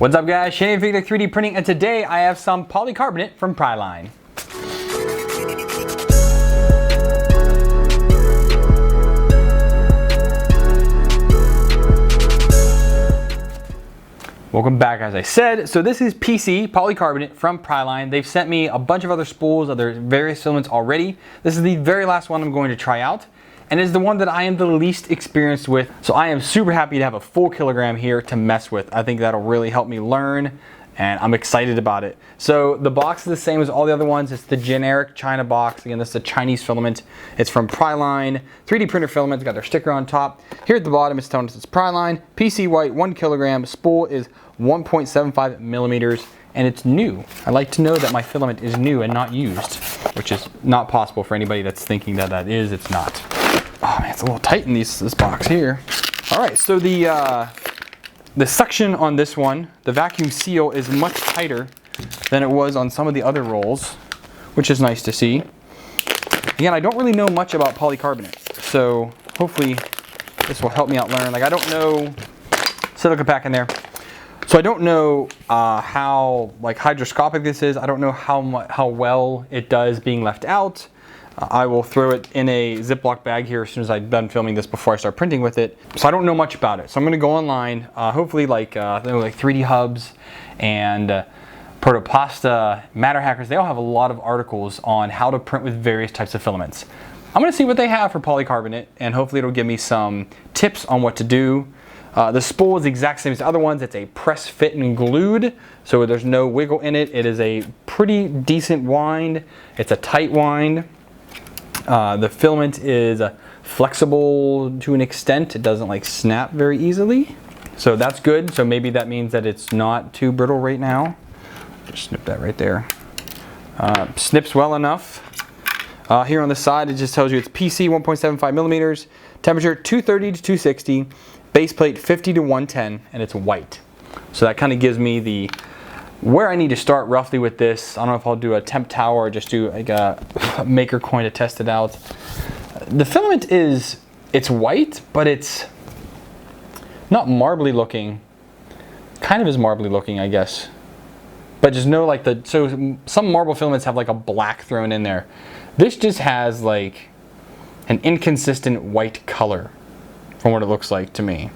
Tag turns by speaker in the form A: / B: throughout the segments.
A: What's up guys, Shane Fugatech 3D Printing, and today I have some polycarbonate from Priline. Welcome back, as I said. So this is PC polycarbonate from Priline. They've sent me a bunch of other spools, other various filaments already. This is the very last one I'm going to try out, and is the one that I am the least experienced with. So I am super happy to have a full kilogram here to mess with. I think that'll really help me learn, and I'm excited about it. So the box is the same as all the other ones. It's the generic China box. Again, this is a Chinese filament. It's from Priline 3D printer filament. It's got their sticker on top. Here at the bottom, it's telling us it's Priline. PC white, 1 kilogram. Spool is 1.75 millimeters, and it's new. I like to know that my filament is new and not used, which is not possible for anybody that's thinking that that is. It's not. Oh man, it's a little tight in this box here. All right, so the suction on this one, the vacuum seal is much tighter than it was on some of the other rolls, which is nice to see. Again, I don't really know much about polycarbonate, so hopefully this will help me out learn. Like, I don't know, silica pack in there. So I don't know how hydroscopic this is. I don't know how well it does being left out. I will throw it in a Ziploc bag here as soon as I'm done filming this before I start printing with it. So I don't know much about it. So I'm going to go online, hopefully like 3D Hubs and Protopasta, Matter Hackers. They all have a lot of articles on how to print with various types of filaments. I'm going to see what they have for polycarbonate, and hopefully it'll give me some tips on what to do. The spool is the exact same as the other ones. It's a press fit and glued, so there's no wiggle in it. It is a pretty decent wind. It's a tight wind. The filament is flexible to an extent. It doesn't like snap very easily, so that's good. So maybe that means that it's not too brittle right now. Just snip that right there. Snips well enough. Here on the side, it just tells you it's PC 1.75 millimeters, temperature 230 to 260, base plate 50 to 110, and it's white. So that kind of gives me where I need to start roughly with this. I don't know if I'll do a temp tower or just do like a maker coin to test it out. The filament it's white, but it's not marbly looking. Kind of is marbly looking, I guess. But just know so some marble filaments have like a black thrown in there. This just has like an inconsistent white color from what it looks like to me.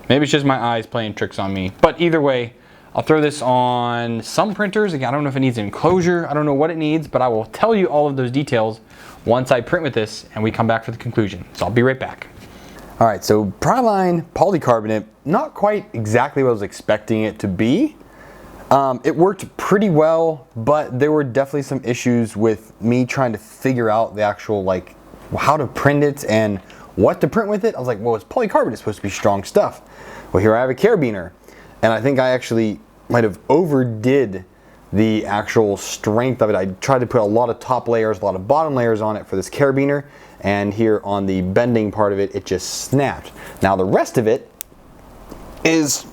A: Maybe it's just my eyes playing tricks on me. But either way, I'll throw this on some printers. Again, I don't know if it needs an enclosure. I don't know what it needs, but I will tell you all of those details once I print with this and we come back for the conclusion. So I'll be right back. All right, so Priline polycarbonate, not quite exactly what I was expecting it to be. It worked pretty well, but there were definitely some issues with me trying to figure out the actual how to print it and what to print with it. I was like, well, it's polycarbonate, it's supposed to be strong stuff. Well, here I have a carabiner, and I think I actually might have overdid the actual strength of it. I tried to put a lot of top layers, a lot of bottom layers on it for this carabiner, and here on the bending part of it, it just snapped. Now the rest of it is,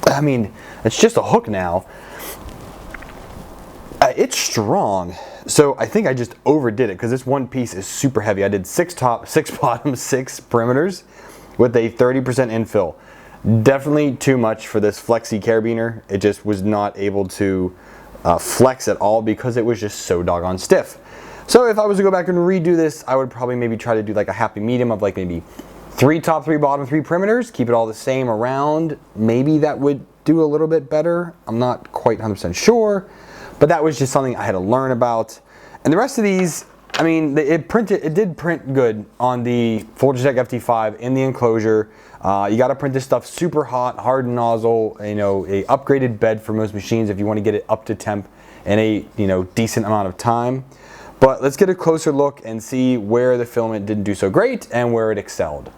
A: I mean, it's just a hook now. It's strong. So I think I just overdid it because this one piece is super heavy. I did 6 top, 6 bottom, 6 perimeters with a 30% infill. Definitely too much for this flexi carabiner. It just was not able to flex at all because it was just so doggone stiff. So if I was to go back and redo this, I would probably maybe try to do like a happy medium of like maybe 3 top, 3 bottom, 3 perimeters, keep it all the same around. Maybe that would do a little bit better. I'm not quite 100% sure, but that was just something I had to learn about. And the rest of these, I mean, it did print good on the Fugatech FT5 in the enclosure. You got to print this stuff super hot, hardened nozzle, a upgraded bed for most machines if you want to get it up to temp in a decent amount of time. But let's get a closer look and see where the filament didn't do so great and where it excelled.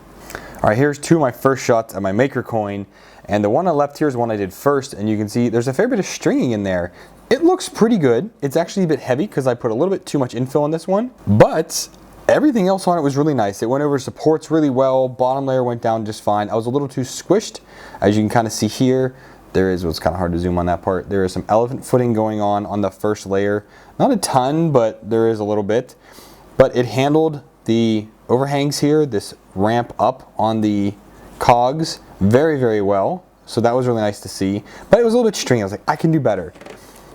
A: All right, here's 2 of my first shots at my maker coin, and the one on the left here is the one I did first, and you can see there's a fair bit of stringing in there. It looks pretty good. It's actually a bit heavy because I put a little bit too much infill on this one, but everything else on it was really nice. It went over supports really well. Bottom layer went down just fine. I was a little too squished. As you can kind of see here, there is, what's kind of hard to zoom on that part, there is some elephant footing going on the first layer. Not a ton, but there is a little bit. But it handled the overhangs here, this ramp up on the cogs, very, very well. so that was really nice to see. But it was a little bit stringy. I was like, I can do better.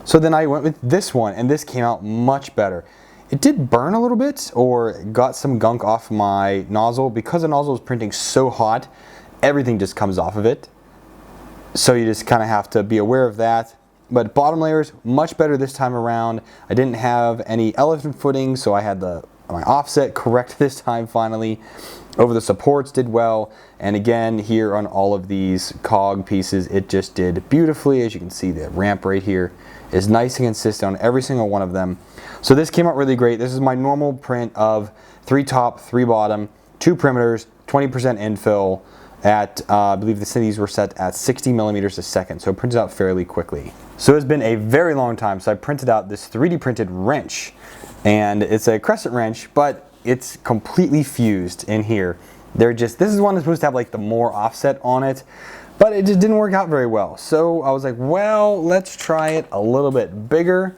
A: So then I went with this one, and this came out much better. It did burn a little bit, or got some gunk off my nozzle. Because the nozzle is printing so hot, everything just comes off of it. So you just kind of have to be aware of that. But bottom layers, much better this time around. I didn't have any elephant footing, so I had my offset correct this time finally. Over the supports did well. And again, here on all of these cog pieces, it just did beautifully. As you can see, the ramp right here is nice and consistent on every single one of them. So this came out really great. This is my normal print of 3 top, 3 bottom, 2 perimeters, 20% infill at, I believe the cities were set at 60 millimeters a second. So it printed out fairly quickly. So it's been a very long time. So I printed out this 3D printed wrench, and it's a crescent wrench, but it's completely fused in here. This is one that's supposed to have like the more offset on it, but it just didn't work out very well. So I was like, well, let's try it a little bit bigger.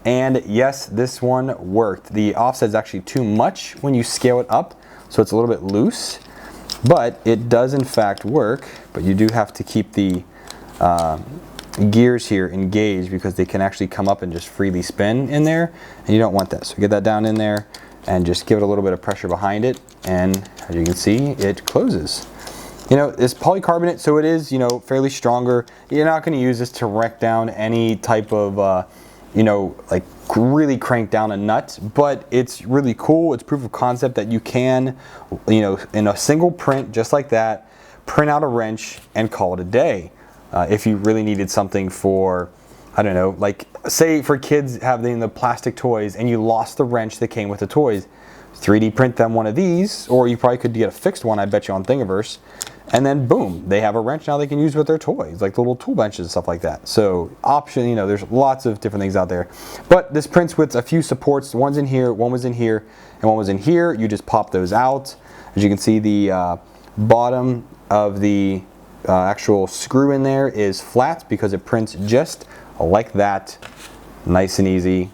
A: And yes, this one worked. The offset is actually too much when you scale it up, so it's a little bit loose, but it does in fact work. But you do have to keep the gears here engaged, because they can actually come up and just freely spin in there, and you don't want that. So get that down in there and just give it a little bit of pressure behind it, and as you can see, it closes. You know, it's polycarbonate, so it is, you know, fairly stronger. You're not going to use this to wreck down any type of you know, like really crank down a nut, but it's really cool. It's proof of concept that you can, you know, in a single print just like that, print out a wrench and call it a day. If you really needed something for, I don't know, like say for kids having the plastic toys and you lost the wrench that came with the toys, 3D print them one of these, or you probably could get a fixed one, I bet you, on Thingiverse, and then boom, they have a wrench now they can use with their toys, like the little tool benches and stuff like that. So option, you know, there's lots of different things out there. But this prints with a few supports. One's in here, one was in here, and one was in here. You just pop those out. As you can see, the bottom of the actual screw in there is flat because it prints just like that, nice and easy,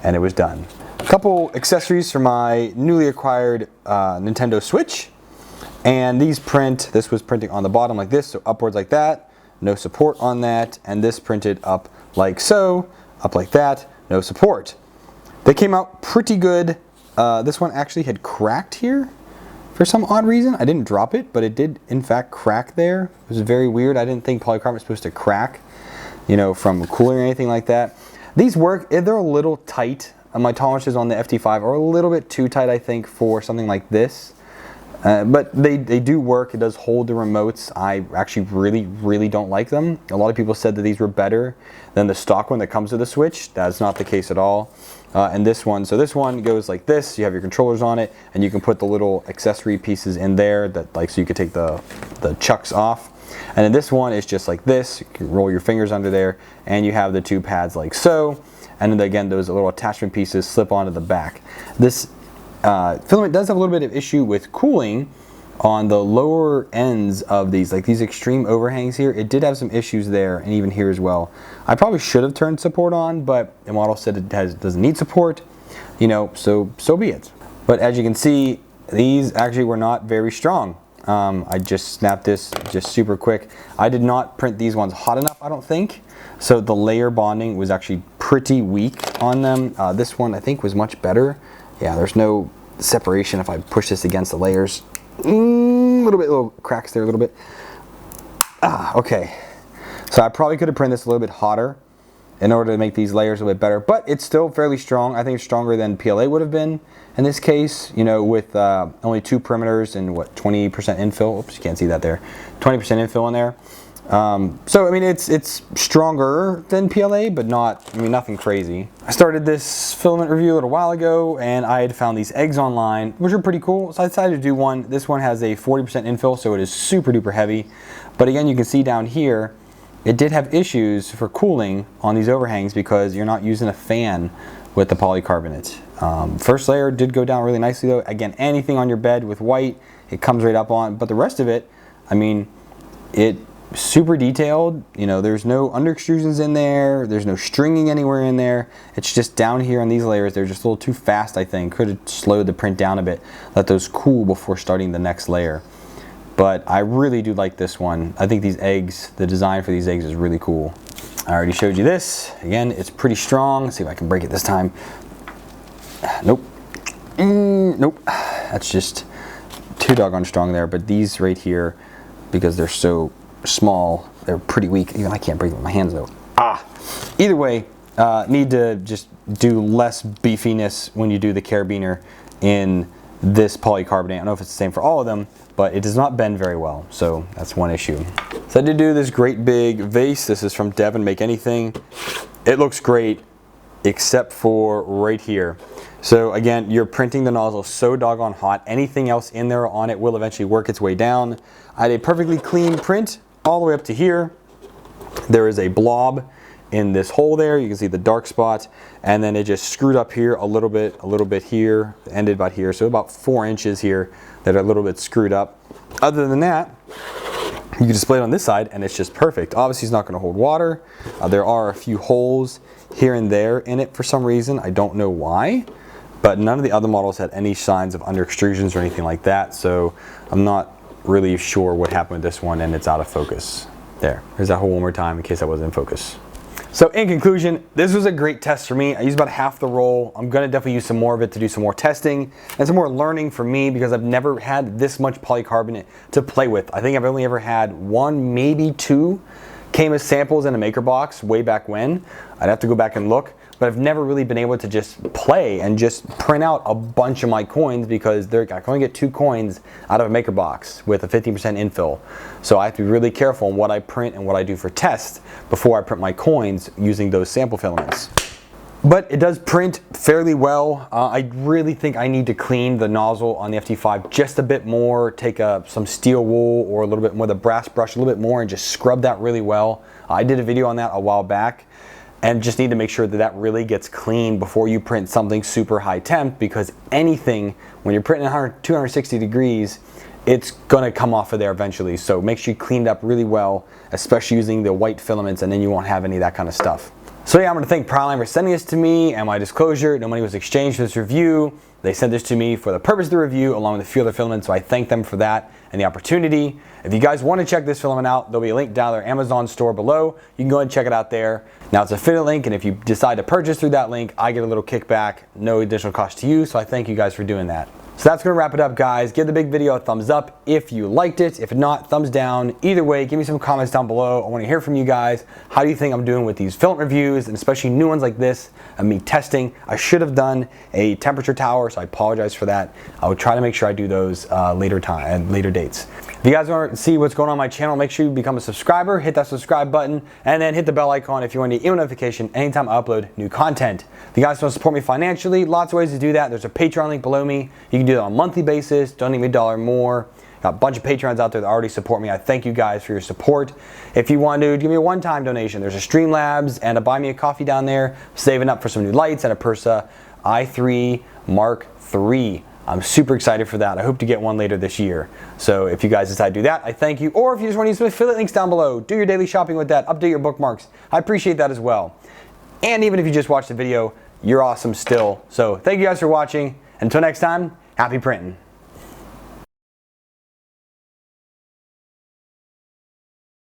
A: and it was done. A couple accessories for my newly acquired Nintendo Switch, and these print, this was printing on the bottom like this, so upwards like that, no support on that, and this printed up like so, up like that, no support. They came out pretty good. This one actually had cracked here for some odd reason. I didn't drop it, but it did in fact crack there. It was very weird. I didn't think polycarbonate was supposed to crack, you know, from cooling or anything like that. These work, they're a little tight. My tolerances on the FT5 are a little bit too tight, I think, for something like this. But they do work. It does hold the remotes. I actually really don't like them. A lot of people said that these were better than the stock one that comes with the Switch. That's not the case at all. And this one, so this one goes like this. You have your controllers on it, and you can put the little accessory pieces in there, that like, so you could take the chucks off. And then this one is just like this. You can roll your fingers under there, and you have the 2 pads like so. And then again, those little attachment pieces slip onto the back. This filament does have a little bit of issue with cooling on the lower ends of these, like these extreme overhangs here. It did have some issues there, and even here as well. I probably should have turned support on, but the model said it doesn't need support, you know, so be it. But as you can see, these actually were not very strong. I just snapped this just super quick. I did not print these ones hot enough, I don't think. So the layer bonding was actually pretty weak on them. This one I think was much better. Yeah, there's no separation if I push this against the layers. Little cracks there a little bit. Okay. So I probably could have printed this a little bit hotter in order to make these layers a little bit better, but it's still fairly strong. I think it's stronger than PLA would have been in this case, you know, with only 2 perimeters and what, 20% infill. Oops, you can't see that there. 20% infill in there. So I mean, it's stronger than PLA, but not, I mean, nothing crazy. I started this filament review a little while ago, and I had found these eggs online, which are pretty cool. So I decided to do one. This one has a 40% infill, so it is super duper heavy. But again, you can see down here, it did have issues for cooling on these overhangs because you're not using a fan with the polycarbonate. First layer did go down really nicely though. Again, anything on your bed with white, it comes right up on, but the rest of it, I mean, it super detailed. You know, there's no under extrusions in there, there's no stringing anywhere in there. It's just down here on these layers, they're just a little too fast, I think. Could have slowed the print down a bit, let those cool before starting the next layer. but I really do like this one. I think these eggs, the design for these eggs is really cool. I already showed you this. Again, it's pretty strong. Let's see if I can break it this time. Nope. Nope. That's just too doggone strong there. But these right here, because they're so small, they're pretty weak. Even I can't break them with my hands though. Either way, need to just do less beefiness when you do the carabiner in this polycarbonate. I don't know if it's the same for all of them, but it does not bend very well, so that's one issue. So I did do this great big vase. This is from Devon Make Anything. It looks great, except for right here. So again, you're printing the nozzle so doggone hot, anything else in there on it will eventually work its way down. I had a perfectly clean print all the way up to here. There is a blob in this hole there. You can see the dark spot, and then it just screwed up here a little bit here, ended about here, so about 4 inches here that are a little bit screwed up. Other than that, you can display it on this side and it's just perfect. Obviously it's not going to hold water. There are a few holes here and there in it for some reason. I don't know why, but none of the other models had any signs of under extrusions or anything like that, so I'm not really sure what happened with this one, and it's out of focus. There's that hole one more time in case I wasn't in focus. So in conclusion, this was a great test for me. I used about half the roll. I'm gonna definitely use some more of it to do some more testing and some more learning for me, because I've never had this much polycarbonate to play with. I think I've only ever had 1, maybe 2 came as samples in a maker box way back when. I'd have to go back and look, but I've never really been able to just play and just print out a bunch of my coins, because I can only get 2 coins out of a maker box with a 15% infill. So I have to be really careful on what I print and what I do for tests before I print my coins using those sample filaments. But it does print fairly well. I really think I need to clean the nozzle on the FT5 just a bit more, take some steel wool or a little bit more of the brass brush, a little bit more, and just scrub that really well. I did a video on that a while back, and just need to make sure that that really gets clean before you print something super high temp, because anything, when you're printing 260 degrees, it's gonna come off of there eventually. So make sure you clean it up really well, especially using the white filaments, and then you won't have any of that kind of stuff. So yeah, I'm gonna thank Priline for sending this to me, and my disclosure, no money was exchanged for this review. They sent this to me for the purpose of the review, along with a few other filaments, so I thank them for that and the opportunity. If you guys want to check this filament out, there'll be a link down their Amazon store below. You can go ahead and check it out there. Now it's a affiliate link, and if you decide to purchase through that link, I get a little kickback, no additional cost to you, so I thank you guys for doing that. So that's gonna wrap it up, guys. Give the big video a thumbs up if you liked it. If not, thumbs down. Either way, give me some comments down below. I wanna hear from you guys. How do you think I'm doing with these filament reviews, and especially new ones like this, and me testing? I should have done a temperature tower, so I apologize for that. I would try to make sure I do those later dates. If you guys want to see what's going on my channel, make sure you become a subscriber, hit that subscribe button, and then hit the bell icon if you want to get email notification anytime I upload new content. If you guys want to support me financially, lots of ways to do that. There's a Patreon link below me. You can do that on a monthly basis, donate me $1 more. Got a bunch of Patrons out there that already support me. I thank you guys for your support. If you want to give me a one-time donation, there's a Streamlabs and a Buy Me a Coffee down there. Saving up for some new lights and a Persa i3 Mark III. I'm super excited for that. I hope to get one later this year. So if you guys decide to do that, I thank you. Or if you just want to use some affiliate links down below, do your daily shopping with that, update your bookmarks. I appreciate that as well. And even if you just watched the video, you're awesome still. So thank you guys for watching. Until next time, happy printing.